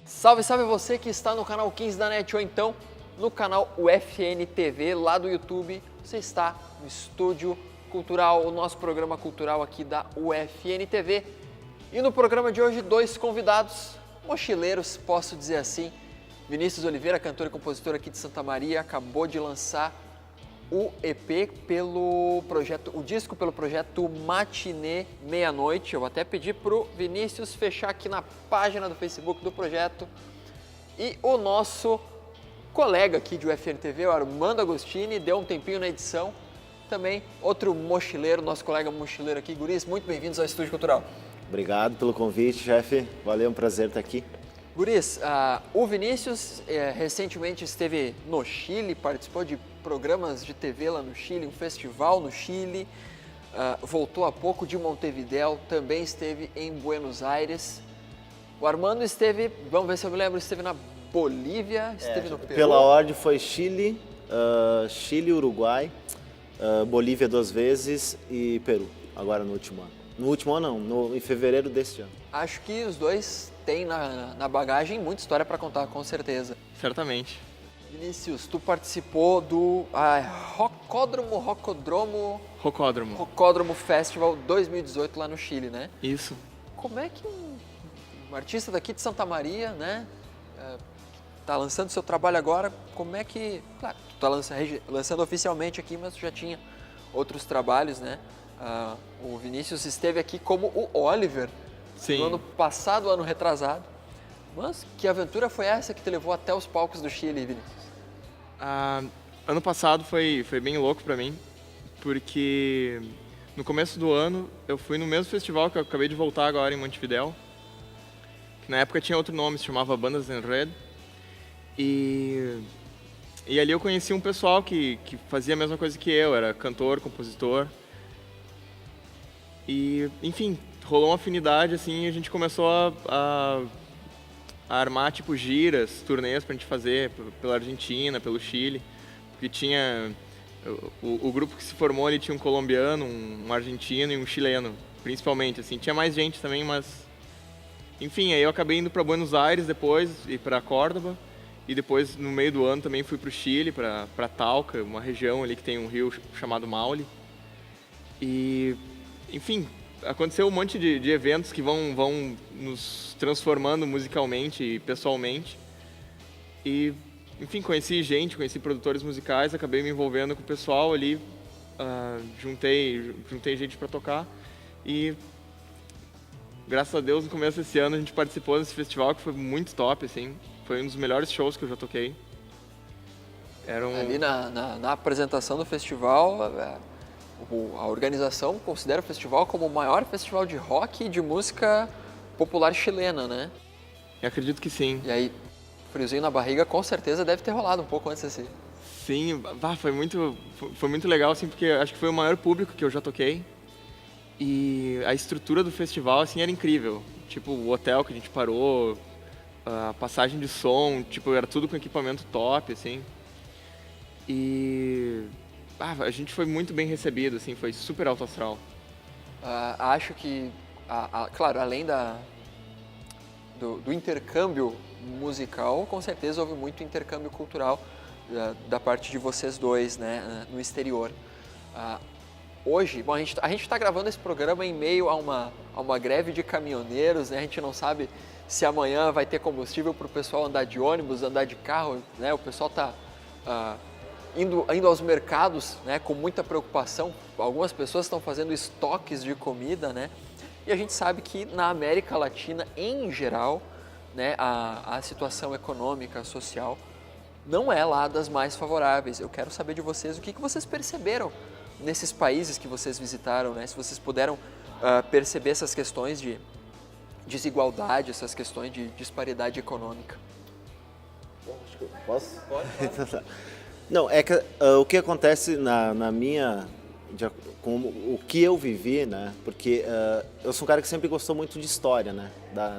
Salve, salve você que está no canal 15 da NET ou então no canal UFN TV lá do YouTube. Você está no Estúdio Cultural, o nosso programa cultural aqui da UFN TV. E no programa de hoje, dois convidados, mochileiros, posso dizer assim. Vinícius Oliveira, cantor e compositor aqui de Santa Maria, acabou de lançar o EP pelo projeto, o disco pelo projeto Matinê Meia-Noite. Eu vou até pedir pro Vinícius fechar aqui na página do Facebook do projeto. E o nosso colega aqui de UFN TV, o Armando Agostini, deu um tempinho na edição. Também outro mochileiro, nosso colega mochileiro aqui. Guris, muito bem-vindos ao Estúdio Cultural. Obrigado pelo convite, chefe. Valeu, um prazer estar aqui. Guris, o Vinícius recentemente esteve no Chile, participou de programas de TV lá no Chile, um festival no Chile, voltou há pouco de Montevidéu, também esteve em Buenos Aires. O Armando esteve, vamos ver se eu me lembro, esteve na Bolívia, esteve no Peru. Pela ordem foi Chile, Uruguai, Bolívia 2 vezes e Peru, agora no último ano. No último ano não, em fevereiro deste ano. Acho que os dois têm na bagagem muita história para contar, com certeza. Certamente. Vinícius, tu participou do Rocódromo Festival 2018 lá no Chile, né? Isso. Como é que um artista daqui de Santa Maria, né, tá lançando seu trabalho agora, como é que... Claro, tu tá lançando oficialmente aqui, mas tu já tinha outros trabalhos, né? O Vinícius esteve aqui como o Oliver. Sim. No ano passado, ano retrasado. Mas que aventura foi essa que te levou até os palcos do Chile, Vinícius? Ano passado foi bem louco pra mim, porque no começo do ano eu fui no mesmo festival que eu acabei de voltar agora em Montevidéu, que na época tinha outro nome, se chamava Bandas en Red, e ali eu conheci um pessoal que fazia a mesma coisa que eu, era cantor, compositor, e enfim, rolou uma afinidade assim, e a gente começou a armar tipo giras, turnês pra gente fazer pela Argentina, pelo Chile, porque tinha o grupo que se formou ali tinha um colombiano, um argentino e um chileno, principalmente assim, tinha mais gente também, mas enfim, aí eu acabei indo para Buenos Aires depois e para Córdoba, e depois no meio do ano também fui pro Chile, para Talca, uma região ali que tem um rio chamado Maule. E enfim, aconteceu um monte de eventos que vão nos transformando musicalmente e pessoalmente. E, enfim, conheci produtores musicais, acabei me envolvendo com o pessoal ali, juntei gente para tocar. E, graças a Deus, no começo desse ano a gente participou desse festival que foi muito top, assim. Foi um dos melhores shows que eu já toquei. Ali na apresentação do festival... A organização considera o festival como o maior festival de rock e de música popular chilena, né? Eu acredito que sim. E aí, friozinho na barriga, com certeza deve ter rolado um pouco antes desse. Sim, foi muito legal, assim, porque acho que foi o maior público que eu já toquei. E a estrutura do festival, assim, era incrível. Tipo, o hotel que a gente parou, a passagem de som, tipo, era tudo com equipamento top, assim. E... a gente foi muito bem recebido, assim, foi super alto astral. Acho que, claro, além do intercâmbio musical, com certeza houve muito intercâmbio cultural da parte de vocês dois, né, no exterior. Hoje, bom, a gente está gravando esse programa em meio a uma greve de caminhoneiros, né, a gente não sabe se amanhã vai ter combustível para o pessoal andar de ônibus, andar de carro, né, o pessoal está... Indo aos mercados, né, com muita preocupação. Algumas pessoas estão fazendo estoques de comida, né? E a gente sabe que na América Latina, em geral, né, a situação econômica, social, não é lá das mais favoráveis. Eu quero saber de vocês o que vocês perceberam nesses países que vocês visitaram, né? Se vocês puderam perceber essas questões de desigualdade, essas questões de disparidade econômica. Posso? Pode. Não, é que o que acontece na minha... com o que eu vivi, né? Porque eu sou um cara que sempre gostou muito de história, né?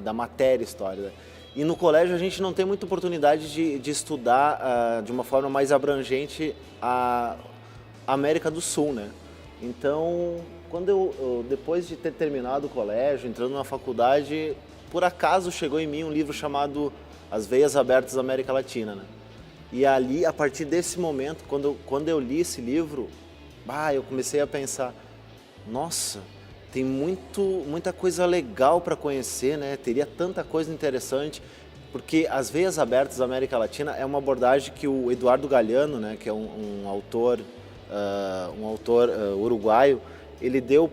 Da matéria história. Né? E no colégio a gente não tem muita oportunidade de estudar de uma forma mais abrangente a América do Sul, né? Então, quando depois de ter terminado o colégio, entrando na faculdade, por acaso chegou em mim um livro chamado As Veias Abertas da América Latina, né? E ali, a partir desse momento, quando eu li esse livro, eu comecei a pensar, nossa, tem muita coisa legal para conhecer, né? Teria tanta coisa interessante, porque As Veias Abertas da América Latina é uma abordagem que o Eduardo Galeano, né, que é um autor uruguaio, ele deu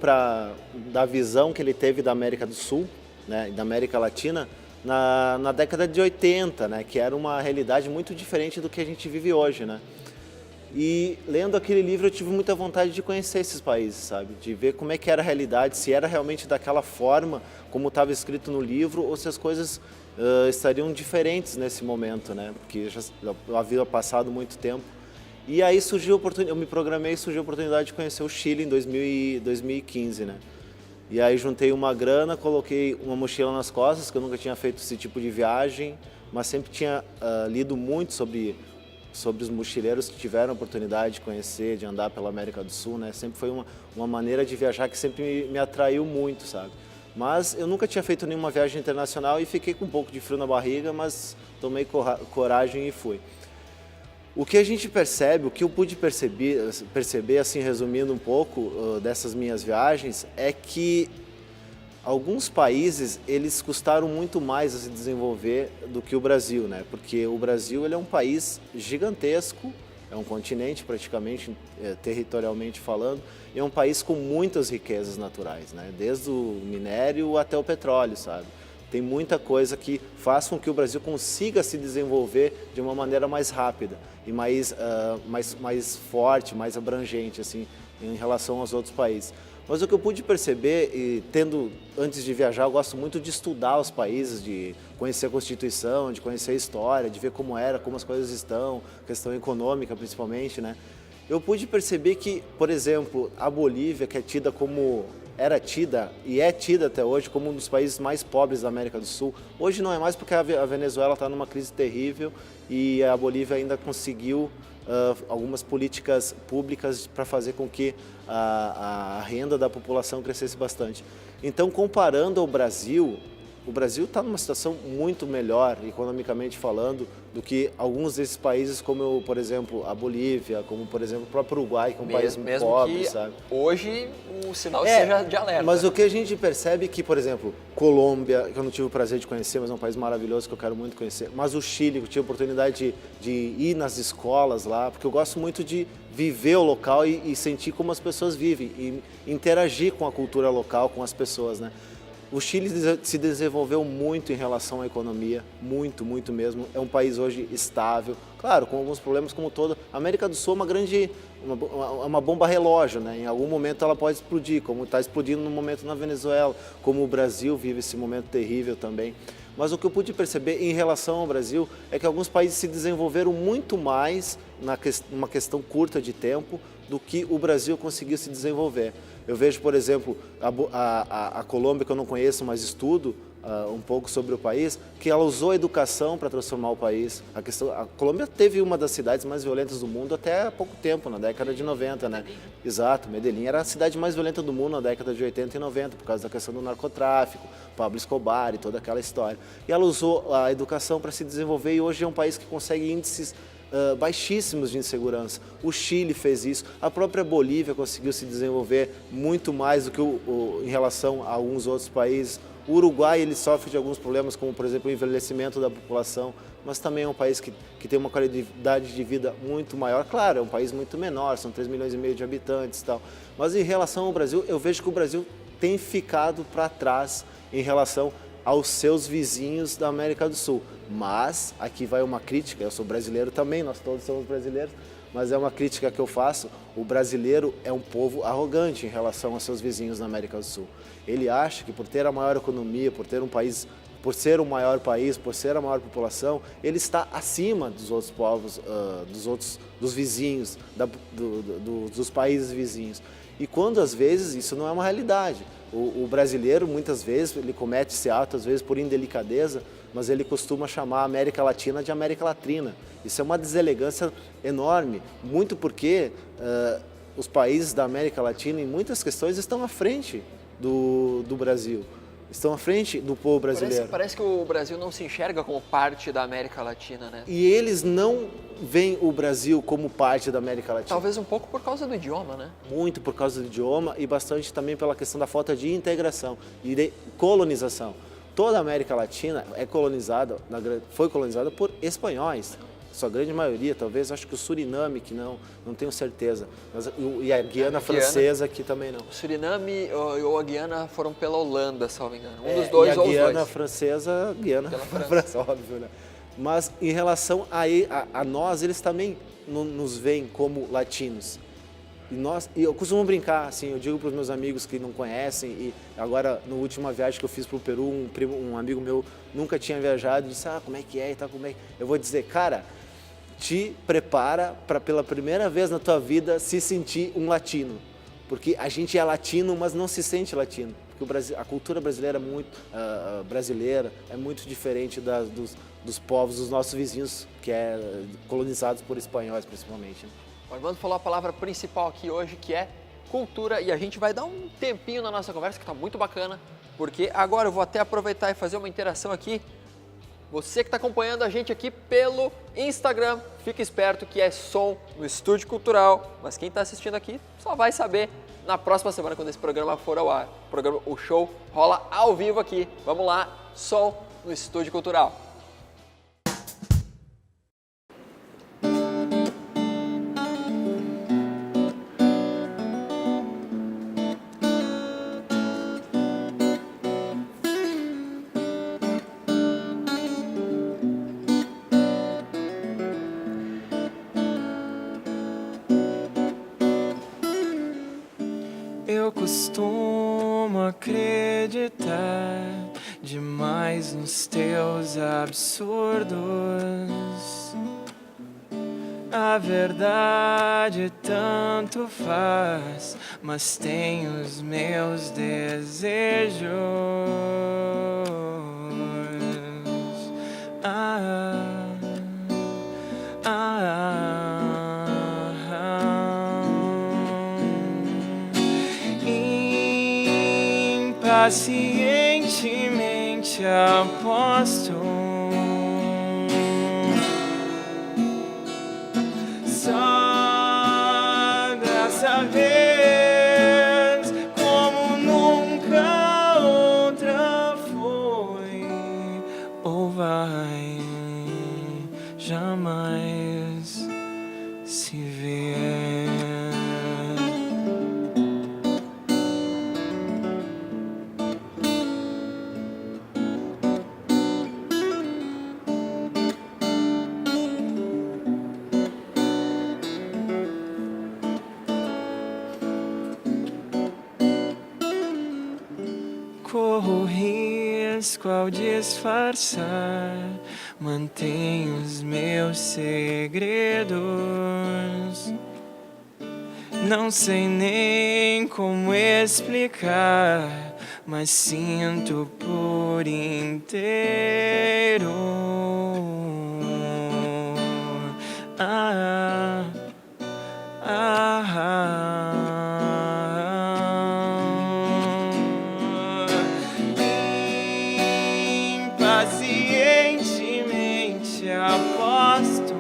da visão que ele teve da América do Sul, né, da América Latina, na década de 80, né, que era uma realidade muito diferente do que a gente vive hoje, né? E lendo aquele livro eu tive muita vontade de conhecer esses países, sabe? De ver como é que era a realidade, se era realmente daquela forma como estava escrito no livro ou se as coisas estariam diferentes nesse momento, né? Porque já havia passado muito tempo. E aí surgiu a oportunidade, eu me programei e surgiu a oportunidade de conhecer o Chile em 2015, né? E aí juntei uma grana, coloquei uma mochila nas costas, que eu nunca tinha feito esse tipo de viagem, mas sempre tinha lido muito sobre os mochileiros que tiveram a oportunidade de conhecer, de andar pela América do Sul, né? Sempre foi uma maneira de viajar que sempre me atraiu muito, sabe? Mas eu nunca tinha feito nenhuma viagem internacional e fiquei com um pouco de frio na barriga, mas tomei coragem e fui. O que a gente percebe, o que eu pude perceber assim, resumindo um pouco dessas minhas viagens, é que alguns países, eles custaram muito mais a se desenvolver do que o Brasil, né? Porque o Brasil, ele é um país gigantesco, é um continente praticamente, territorialmente falando, e é um país com muitas riquezas naturais, né? Desde o minério até o petróleo, sabe? Tem muita coisa que faz com que o Brasil consiga se desenvolver de uma maneira mais rápida e mais forte, mais abrangente, assim, em relação aos outros países. Mas o que eu pude perceber, antes de viajar, eu gosto muito de estudar os países, de conhecer a Constituição, de conhecer a história, de ver como as coisas estão, questão econômica principalmente, né? Eu pude perceber que, por exemplo, a Bolívia, que era tida e é tida até hoje como um dos países mais pobres da América do Sul. Hoje não é mais porque a Venezuela está numa crise terrível e a Bolívia ainda conseguiu algumas políticas públicas para fazer com que a renda da população crescesse bastante. Então, comparando ao Brasil, o Brasil está numa situação muito melhor, economicamente falando, do que alguns desses países, como, por exemplo, a Bolívia, como, por exemplo, o próprio Uruguai, que é um país pobre, que sabe? Hoje o sinal seja de alerta. Mas o que a gente percebe é que, por exemplo, Colômbia, que eu não tive o prazer de conhecer, mas é um país maravilhoso que eu quero muito conhecer, mas o Chile, que eu tive a oportunidade de ir nas escolas lá, porque eu gosto muito de viver o local e sentir como as pessoas vivem, e interagir com a cultura local, com as pessoas, né? O Chile se desenvolveu muito em relação à economia, muito, muito mesmo. É um país hoje estável, claro, com alguns problemas como todo. A América do Sul é uma bomba relógio, né? Em algum momento ela pode explodir, como está explodindo no momento na Venezuela, como o Brasil vive esse momento terrível também. Mas o que eu pude perceber em relação ao Brasil é que alguns países se desenvolveram muito mais numa questão curta de tempo do que o Brasil conseguiu se desenvolver. Eu vejo, por exemplo, a Colômbia, que eu não conheço, mas estudo um pouco sobre o país, que ela usou a educação para transformar o país. A Colômbia teve uma das cidades mais violentas do mundo até há pouco tempo, na década de 90, né? Exato, Medellín era a cidade mais violenta do mundo na década de 80 e 90, por causa da questão do narcotráfico, Pablo Escobar e toda aquela história. E ela usou a educação para se desenvolver e hoje é um país que consegue índices baixíssimos de insegurança. O Chile fez isso, a própria Bolívia conseguiu se desenvolver muito mais do que em relação a alguns outros países. O Uruguai, ele sofre de alguns problemas, como por exemplo o envelhecimento da população, mas também é um país que tem uma qualidade de vida muito maior. Claro, é um país muito menor, são 3,5 milhões de habitantes e tal. Mas em relação ao Brasil, eu vejo que o Brasil tem ficado para trás em relação aos seus vizinhos da América do Sul. Mas, aqui vai uma crítica, eu sou brasileiro também, nós todos somos brasileiros, mas é uma crítica que eu faço, o brasileiro é um povo arrogante em relação aos seus vizinhos na América do Sul. Ele acha que por ter a maior economia, por ser o maior país, por ser a maior população, ele está acima dos outros povos, dos vizinhos, dos países vizinhos. E quando às vezes isso não é uma realidade. O brasileiro muitas vezes ele comete esse ato, às vezes por indelicadeza, mas ele costuma chamar a América Latina de América Latrina. Isso é uma deselegância enorme, muito porque os países da América Latina em muitas questões estão à frente do Brasil. estão à frente do povo brasileiro. Parece que o Brasil não se enxerga como parte da América Latina, né? E eles não veem o Brasil como parte da América Latina. Talvez um pouco por causa do idioma, né? Muito por causa do idioma e bastante também pela questão da falta de integração e de colonização. Toda a América Latina foi colonizada por espanhóis. Sua grande maioria, talvez, acho que o Suriname, que não tenho certeza. E a Guiana Francesa, que também não. O Suriname ou a Guiana foram pela Holanda, se não me engano. Um dos dois ou os dois. E a Guiana Francesa, Guiana França, óbvio, né? Mas em relação a nós, eles também nos veem como latinos. E eu costumo brincar, assim, eu digo para os meus amigos que não conhecem, e agora, na última viagem que eu fiz para o Peru, um amigo meu nunca tinha viajado, disse, como é que é e tal, como é que... Eu vou dizer, cara, te prepara para pela primeira vez na tua vida se sentir um latino. Porque a gente é latino, mas não se sente latino. Porque a cultura brasileira é muito diferente dos povos, dos nossos vizinhos, que é colonizados por espanhóis, principalmente, né? O Armando falou a palavra principal aqui hoje, que é cultura, e a gente vai dar um tempinho na nossa conversa, que está muito bacana, porque agora eu vou até aproveitar e fazer uma interação aqui. Você que está acompanhando a gente aqui pelo Instagram, fica esperto que é som no Estúdio Cultural, mas quem está assistindo aqui só vai saber na próxima semana, quando esse programa for ao ar. O show rola ao vivo aqui. Vamos lá, som no Estúdio Cultural. Eu costumo acreditar demais nos teus absurdos. A verdade tanto faz, mas tenho os meus desejos. Pacientemente aposto. Só dessa vez, como nunca outra foi ou vai jamais se ver. Corro risco ao disfarçar, mantenho os meus segredos. Não sei nem como explicar, mas sinto por inteiro. Impacientemente aposto.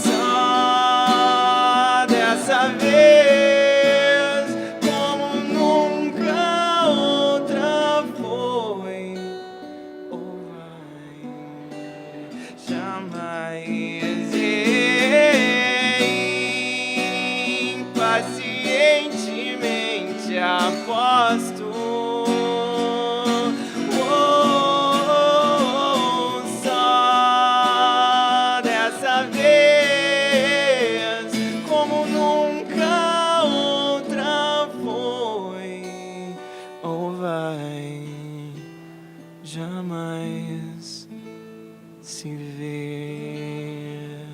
Só dessa vez, como nunca outra foi ou vai jamais. Impacientemente aposto. Só dessa vez, como nunca outra foi ou vai jamais se ver.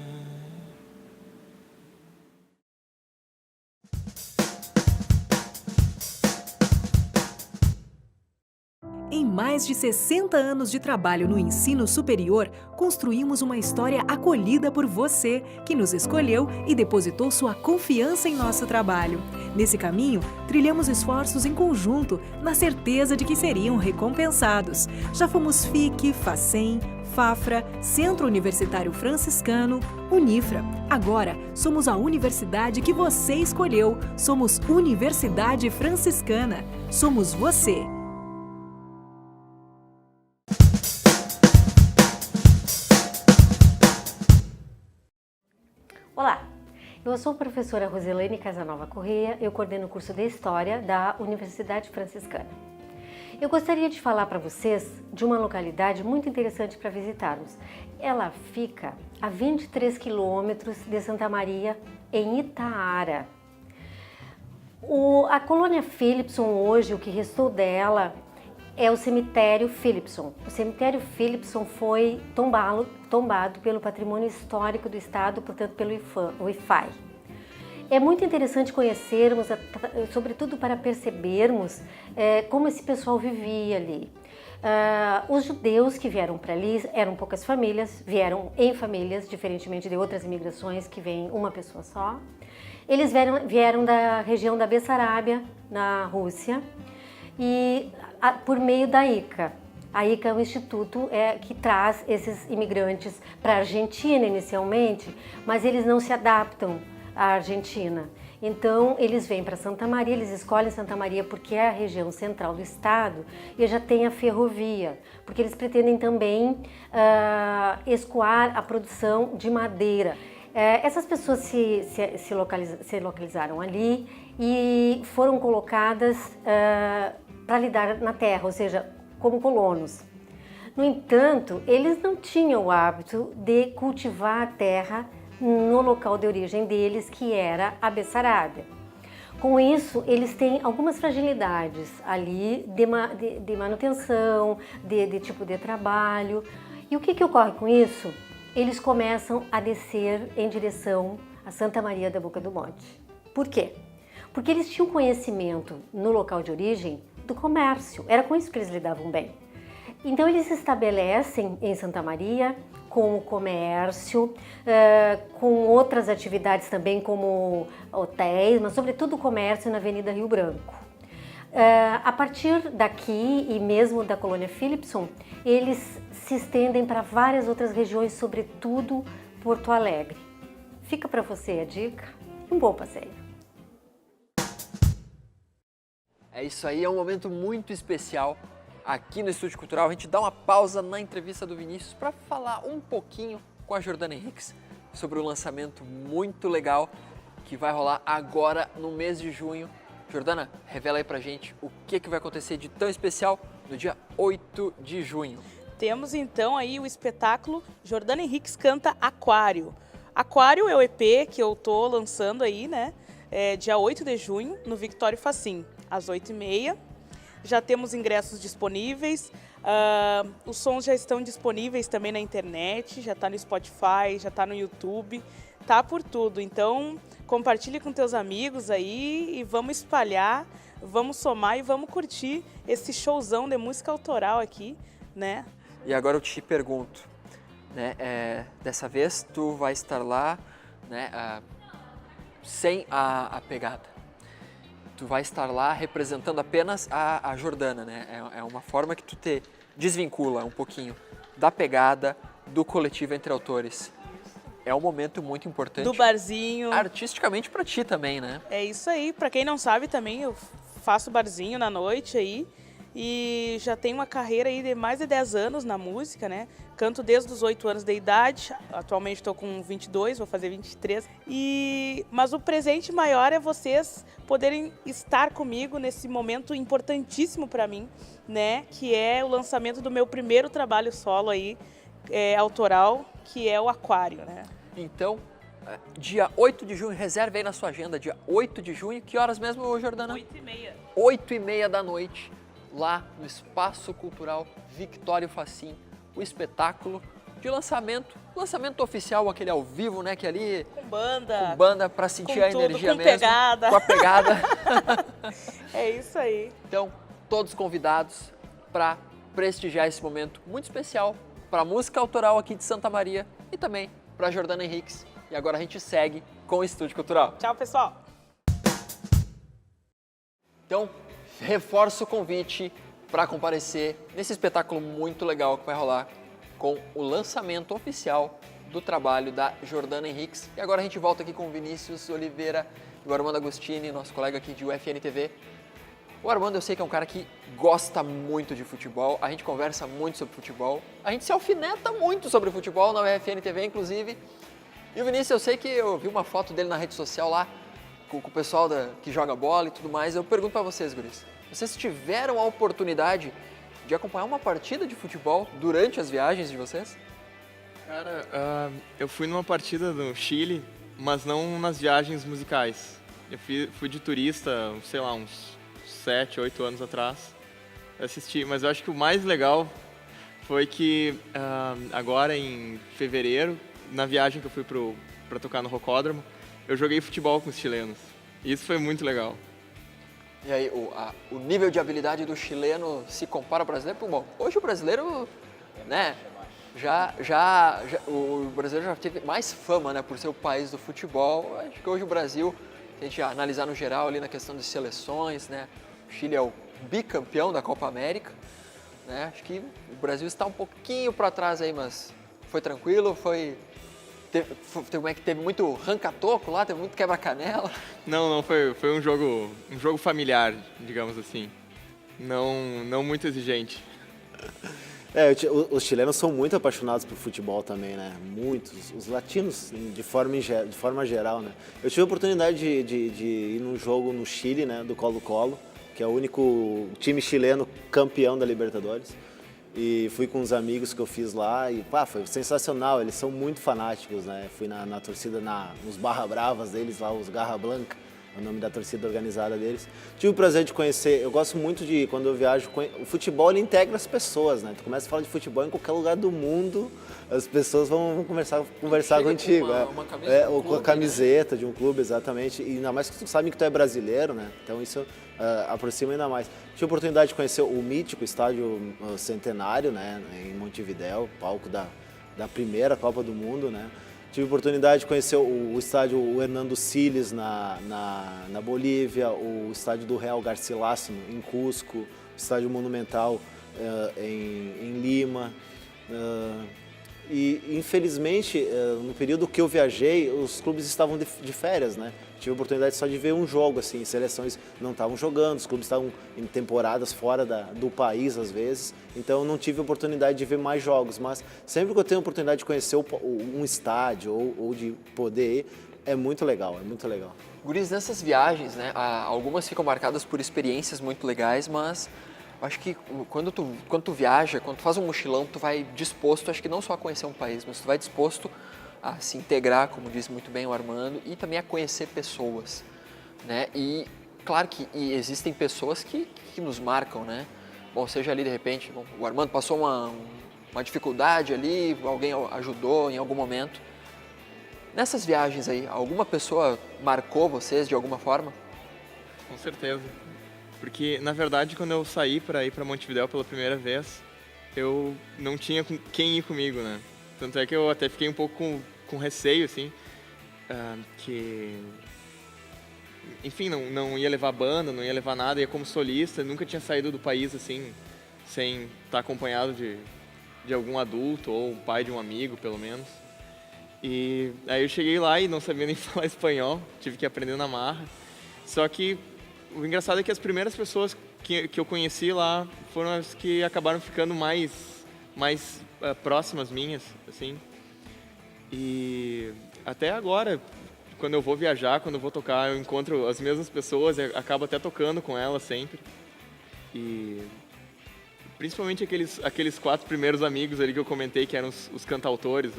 Em mais de 60 anos de trabalho no ensino superior, construímos uma história acolhida por você, que nos escolheu e depositou sua confiança em nosso trabalho. Nesse caminho, trilhamos esforços em conjunto, na certeza de que seriam recompensados. Já fomos FIC, FACEM, FAFRA, Centro Universitário Franciscano, Unifra. Agora, somos a universidade que você escolheu. Somos Universidade Franciscana. Somos você. Olá, eu sou a professora Roselane Casanova Correia, eu coordeno o curso de História da Universidade Franciscana. Eu gostaria de falar para vocês de uma localidade muito interessante para visitarmos. Ela fica a 23 quilômetros de Santa Maria, em Itaara. A colônia Philipson hoje, o que restou dela, é o cemitério Philipson. O cemitério Philipson foi tombado pelo Patrimônio Histórico do Estado, portanto pelo IFAI. É muito interessante conhecermos, sobretudo para percebermos como esse pessoal vivia ali. Os judeus que vieram para ali eram poucas famílias, vieram em famílias, diferentemente de outras imigrações que vem uma pessoa só. Eles vieram da região da Bessarábia, na Rússia, e por meio da ICA. A ICA é um instituto que traz esses imigrantes para a Argentina inicialmente, mas eles não se adaptam à Argentina. Então eles vêm para Santa Maria, eles escolhem Santa Maria porque é a região central do estado e já tem a ferrovia, porque eles pretendem também escoar a produção de madeira. Essas pessoas se localizaram ali e foram colocadas para lidar na terra, ou seja, como colonos. No entanto, eles não tinham o hábito de cultivar a terra no local de origem deles, que era a Bessarábia. Com isso, eles têm algumas fragilidades ali de manutenção, de tipo de trabalho. E o que ocorre com isso? Eles começam a descer em direção a Santa Maria da Boca do Monte. Por quê? Porque eles tinham conhecimento no local de origem do comércio, era com isso que eles lidavam bem. Então eles se estabelecem em Santa Maria com o comércio, com outras atividades também como hotéis, mas sobretudo o comércio na Avenida Rio Branco. A partir daqui e mesmo da colônia Philipson, eles se estendem para várias outras regiões, sobretudo Porto Alegre. Fica para você a dica e um bom passeio. É isso aí, é um momento muito especial aqui no Estúdio Cultural. A gente dá uma pausa na entrevista do Vinícius para falar um pouquinho com a Jordana Henriques sobre o lançamento muito legal que vai rolar agora no mês de junho. Jordana, revela aí pra gente o que vai acontecer de tão especial no dia 8 de junho. Temos então aí o espetáculo Jordana Henriques Canta Aquário. Aquário é o EP que eu tô lançando aí, né? Dia 8 de junho no Victório Facim, às 8h30. Já temos ingressos disponíveis, os sons já estão disponíveis também na internet, já está no Spotify, já está no YouTube, tá por tudo. Então compartilhe com teus amigos aí e vamos espalhar, vamos somar e vamos curtir esse showzão de música autoral aqui, né? E agora eu te pergunto, né, dessa vez tu vai estar lá, né, sem a pegada. Tu vai estar lá representando apenas a Jordana, né? É uma forma que tu te desvincula um pouquinho da pegada do coletivo Entre Autores. É um momento muito importante. Do barzinho. Artisticamente para ti também, né? É isso aí. Para quem não sabe também, eu faço barzinho na noite aí. E já tenho uma carreira aí de mais de 10 anos na música, né? Canto desde os 8 anos de idade, atualmente estou com 22, vou fazer 23. Mas o presente maior é vocês poderem estar comigo nesse momento importantíssimo para mim, né? Que é o lançamento do meu primeiro trabalho solo aí, autoral, que é o Aquário, né? Então, dia 8 de junho, reserve aí na sua agenda, dia 8 de junho, que horas mesmo, Jordana? 8h30. 8h30 da noite. Lá no Espaço Cultural Victório Facim, o espetáculo de lançamento oficial, aquele ao vivo, né, que ali... Com banda. Com banda, para sentir com a tudo, energia com mesmo. Pegada. Com a pegada. É isso aí. Então, todos convidados para prestigiar esse momento muito especial para a música autoral aqui de Santa Maria e também para a Jordana Henriques. E agora a gente segue com o Estúdio Cultural. Tchau, pessoal! Então, reforço o convite para comparecer nesse espetáculo muito legal que vai rolar com o lançamento oficial do trabalho da Jordana Henriques. E agora a gente volta aqui com o Vinícius Oliveira e o Armando Agostini, nosso colega aqui de UFN TV. O Armando, eu sei que é um cara que gosta muito de futebol, a gente conversa muito sobre futebol, a gente se alfineta muito sobre futebol na UFN TV, inclusive. E o Vinícius, eu sei que eu vi uma foto dele na rede social lá, com o pessoal que joga bola e tudo mais. Eu pergunto para vocês, guris, vocês tiveram a oportunidade de acompanhar uma partida de futebol durante as viagens de vocês? Cara, eu fui numa partida no Chile, mas não nas viagens musicais. Eu fui de turista, sei lá, uns 7, 8 anos atrás. Assisti, mas eu acho que o mais legal foi que agora em fevereiro, na viagem que eu fui para tocar no Rocódromo, eu joguei futebol com os chilenos. E isso foi muito legal. E aí, o nível de habilidade do chileno se compara ao brasileiro? Bom, hoje o brasileiro, né, o brasileiro já teve mais fama, né, por ser o país do futebol. Acho que hoje o Brasil, se a gente analisar no geral ali na questão de seleções, né, o Chile é o bicampeão da Copa América, né, acho que o Brasil está um pouquinho para trás aí, mas foi tranquilo, teve muito ranca-toco lá, teve muito quebra-canela. Não, foi um jogo familiar, digamos assim. Não muito exigente. Os chilenos são muito apaixonados por futebol também, né? Muitos. Os latinos, de forma geral, né? Eu tive a oportunidade de ir num jogo no Chile, né? Do Colo-Colo, que é o único time chileno campeão da Libertadores. E fui com uns amigos que eu fiz lá e foi sensacional, eles são muito fanáticos, né? Fui na torcida, nos Barra Bravas deles lá, os Garra Blanca, é o nome da torcida organizada deles. Tive o prazer de conhecer, eu gosto muito de, quando eu viajo, o futebol ele integra as pessoas, né? Tu começa a falar de futebol em qualquer lugar do mundo, as pessoas vão conversar contigo. Ou com a camiseta, né, de um clube, exatamente. E ainda mais que tu sabe que tu é brasileiro, né? Então isso aproxima ainda mais. Tive a oportunidade de conhecer o mítico estádio Centenário, né? Em Montevidéu, palco da primeira Copa do Mundo, né? Tive a oportunidade de conhecer o estádio Hernando Siles na Bolívia, o estádio do Real Garcilaso em Cusco, o estádio Monumental em Lima. E, infelizmente, no período que eu viajei, os clubes estavam de férias, né? Tive a oportunidade só de ver um jogo, assim, seleções não estavam jogando, os clubes estavam em temporadas fora do país, às vezes, então não tive a oportunidade de ver mais jogos, mas sempre que eu tenho a oportunidade de conhecer um estádio ou de poder ir, é muito legal, é muito legal. Guris, nessas viagens, né, algumas ficam marcadas por experiências muito legais, mas acho que quando tu viaja, quando tu faz um mochilão, tu vai disposto, acho que não só a conhecer um país, mas tu vai disposto a se integrar, como disse muito bem o Armando, e também a conhecer pessoas, né? E claro que existem pessoas que nos marcam, né? Bom, seja ali de repente, o Armando passou uma dificuldade ali, alguém ajudou em algum momento. Nessas viagens aí, alguma pessoa marcou vocês de alguma forma? Com certeza. Porque, na verdade, quando eu saí para ir para Montevidéu pela primeira vez, eu não tinha quem ir comigo, né? Tanto é que eu até fiquei um pouco com receio, assim, que... Enfim, não ia levar banda, não ia levar nada, ia como solista, nunca tinha saído do país, assim, sem estar acompanhado de algum adulto ou um pai de um amigo, pelo menos. E aí eu cheguei lá e não sabia nem falar espanhol, tive que aprender na marra. Só que o engraçado é que as primeiras pessoas que eu conheci lá foram as que acabaram ficando mais próximas minhas, assim. E até agora, quando eu vou viajar, quando eu vou tocar, eu encontro as mesmas pessoas e acabo até tocando com elas sempre. E principalmente aqueles 4 primeiros amigos ali que eu comentei, que eram os cantautores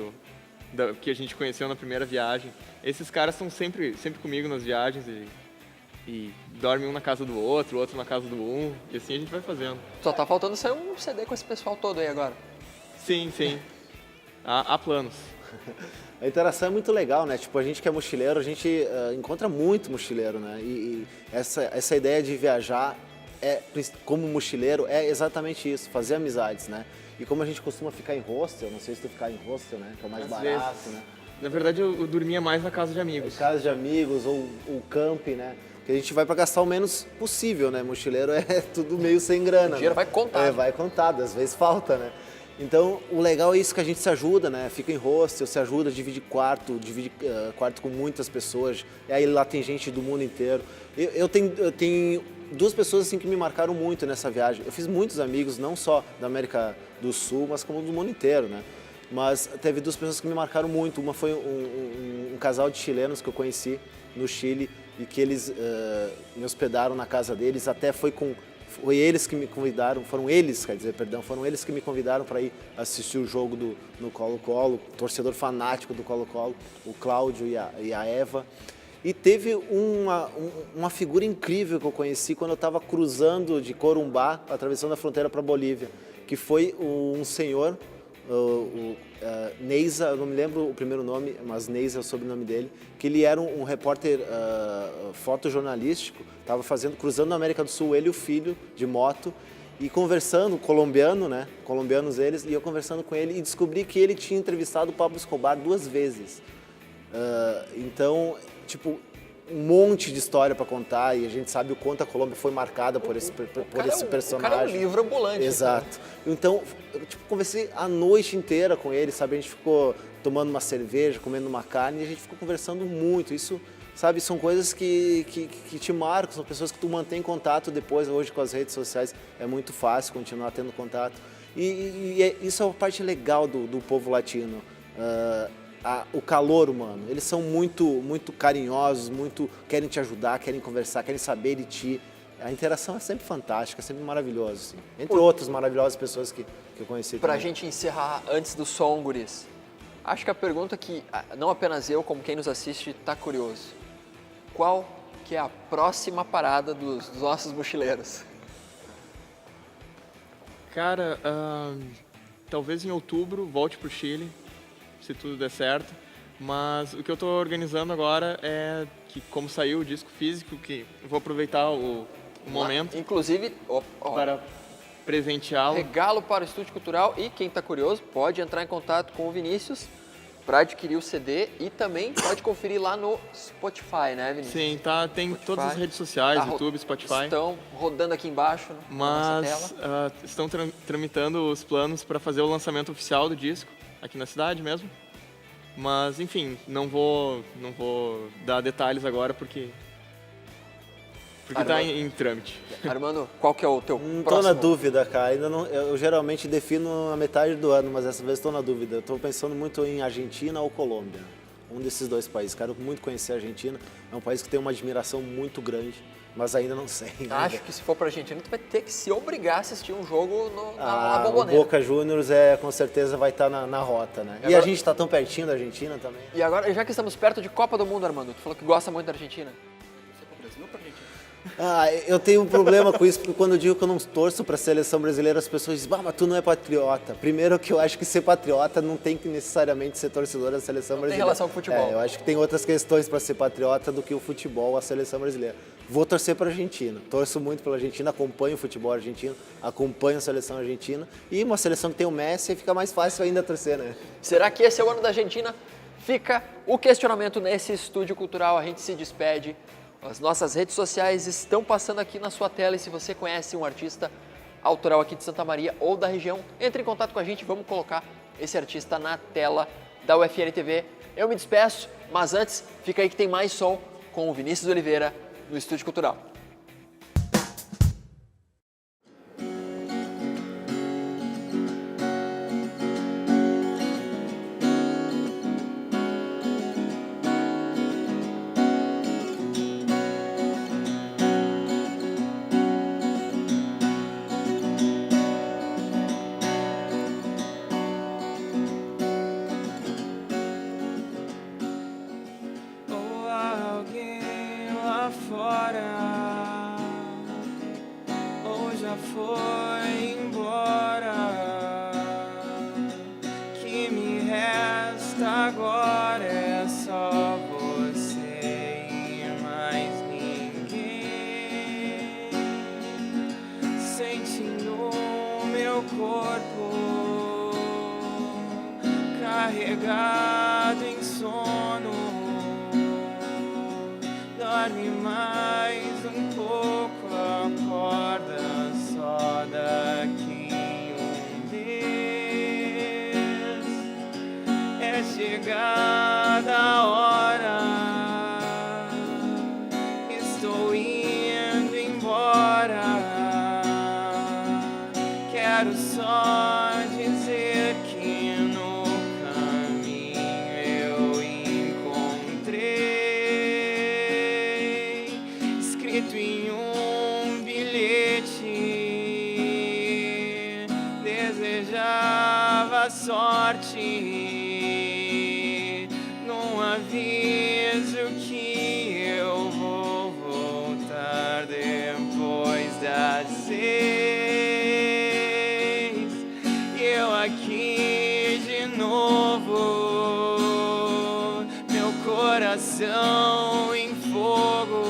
que a gente conheceu na primeira viagem. Esses caras estão sempre comigo nas viagens e dormem um na casa do outro, o outro na casa do um, e assim a gente vai fazendo. Só tá faltando sair um CD com esse pessoal todo aí agora. Sim. Há planos. A interação é muito legal, né? Tipo, a gente que é mochileiro, a gente encontra muito mochileiro, né? E essa ideia de viajar como mochileiro, é exatamente isso, fazer amizades, né? E como a gente costuma ficar em hostel, não sei se tu ficar em hostel, né? Que é o mais Às barato, vezes. né? Na verdade, eu dormia mais na casa de amigos. Casa de amigos ou camping, né? Que a gente vai para gastar o menos possível, né? Mochileiro é tudo meio sem grana. O dinheiro né? vai contado. Vai contado, às vezes falta, né? Então, o legal é isso que a gente se ajuda, né? Fica em hostel, se ajuda, divide quarto com muitas pessoas. E aí lá tem gente do mundo inteiro. Eu tenho duas pessoas assim que me marcaram muito nessa viagem. Eu fiz muitos amigos, não só da América do Sul, mas como do mundo inteiro, né? Mas teve duas pessoas que me marcaram muito. Uma foi um casal de chilenos que eu conheci no Chile e que eles me hospedaram na casa deles. Até foi eles que me convidaram, foram eles que me convidaram para ir assistir o jogo no Colo-Colo, torcedor fanático do Colo-Colo, o Cláudio e a Eva. E teve uma figura incrível que eu conheci quando eu estava cruzando de Corumbá, atravessando a fronteira para a Bolívia, que foi um senhor, Neiza, eu não me lembro o primeiro nome, mas Neiza é o sobrenome dele, que ele era um repórter fotojornalístico, estava cruzando a América do Sul, ele e o filho, de moto, e conversando, colombiano, né? Colombianos eles, e eu conversando com ele e descobri que ele tinha entrevistado o Pablo Escobar 2 vezes. Então, tipo, um monte de história para contar e a gente sabe o quanto a Colômbia foi marcada por esse personagem. O cara é um livro ambulante. Exato. Então, eu conversei a noite inteira com ele, sabe? A gente ficou tomando uma cerveja, comendo uma carne e a gente ficou conversando muito. Isso, sabe, são coisas que te marcam, são pessoas que tu mantém contato depois. Hoje com as redes sociais é muito fácil continuar tendo contato. Isso é uma parte legal do povo latino. O calor humano, eles são muito carinhosos, querem te ajudar, querem conversar, querem saber de ti. A interação é sempre fantástica, é sempre maravilhosa, assim. Entre outras maravilhosas pessoas que eu conheci. Pra também. gente encerrar antes do som, guris, acho que a pergunta que não apenas eu, como quem nos assiste, tá curioso. Qual que é a próxima parada dos nossos mochileiros? Cara, talvez em outubro volte pro Chile, se tudo der certo, mas o que eu estou organizando agora é que, como saiu o disco físico, que eu vou aproveitar o momento Inclusive, para presenteá-lo. regalo para o Estúdio Cultural e quem está curioso pode entrar em contato com o Vinícius para adquirir o CD e também pode conferir lá no Spotify, né, Vinícius? Sim, tá, tem Spotify. todas as redes sociais, Tá YouTube, Spotify. Estão rodando aqui embaixo na nossa Mas tela. estão tramitando os planos para fazer o lançamento oficial do disco, aqui na cidade mesmo. Mas, enfim, não vou dar detalhes agora porque está em trâmite. Armando, qual que é o teu Não tô próximo? na dúvida, cara. Ainda não, eu geralmente defino na metade do ano, mas dessa vez estou na dúvida. Eu tô pensando muito em Argentina ou Colômbia. Um desses dois países. Quero muito conhecer a Argentina. É um país que tem uma admiração muito grande, mas ainda não sei. Acho que se for pra Argentina, tu vai ter que se obrigar a assistir um jogo na O Bombonera. Boca Juniors com certeza vai estar na rota, né? E Agora- a gente está tão pertinho da Argentina também. E agora, já que estamos perto de Copa do Mundo, Armando, tu falou que gosta muito da Argentina. Você é pro Brasil ou pra Argentina? Eu tenho um problema com isso, porque quando eu digo que eu não torço para a seleção brasileira, as pessoas dizem, mas tu não é patriota. Primeiro que eu acho que ser patriota não tem que necessariamente ser torcedor da seleção Não tem brasileira. relação com o futebol. Eu acho que tem outras questões para ser patriota do que o futebol, a seleção brasileira. Vou torcer para a Argentina. Torço muito pela Argentina, acompanho o futebol argentino, acompanho a seleção argentina. E uma seleção que tem o Messi, fica mais fácil ainda torcer, né? Será que esse é o ano da Argentina? Fica o questionamento nesse estúdio cultural. A gente se despede. As nossas redes sociais estão passando aqui na sua tela e se você conhece um artista autoral aqui de Santa Maria ou da região, entre em contato com a gente, vamos colocar esse artista na tela da UFN TV. Eu me despeço, mas antes, fica aí que tem mais som com o Vinícius Oliveira no Estúdio Cultural. Ou alguém lá fora corpo carregado em sono. Dorme mais um pouco, acorda só daqui um mês. É chegada a hora, estou indo embora. Quero só dizer que no caminho eu encontrei, escrito em um bilhete, desejava sorte, num aviso que eu vou voltar depois das 6. Eu aqui de novo, meu coração em fogo,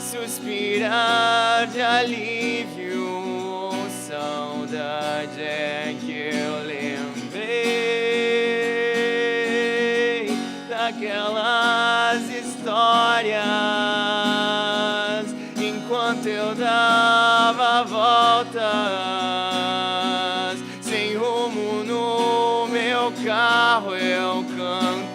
suspirar de alívio, saudade é que eu lembrei daquelas histórias enquanto eu dava voltas sem rumo no meu carro. Eu canto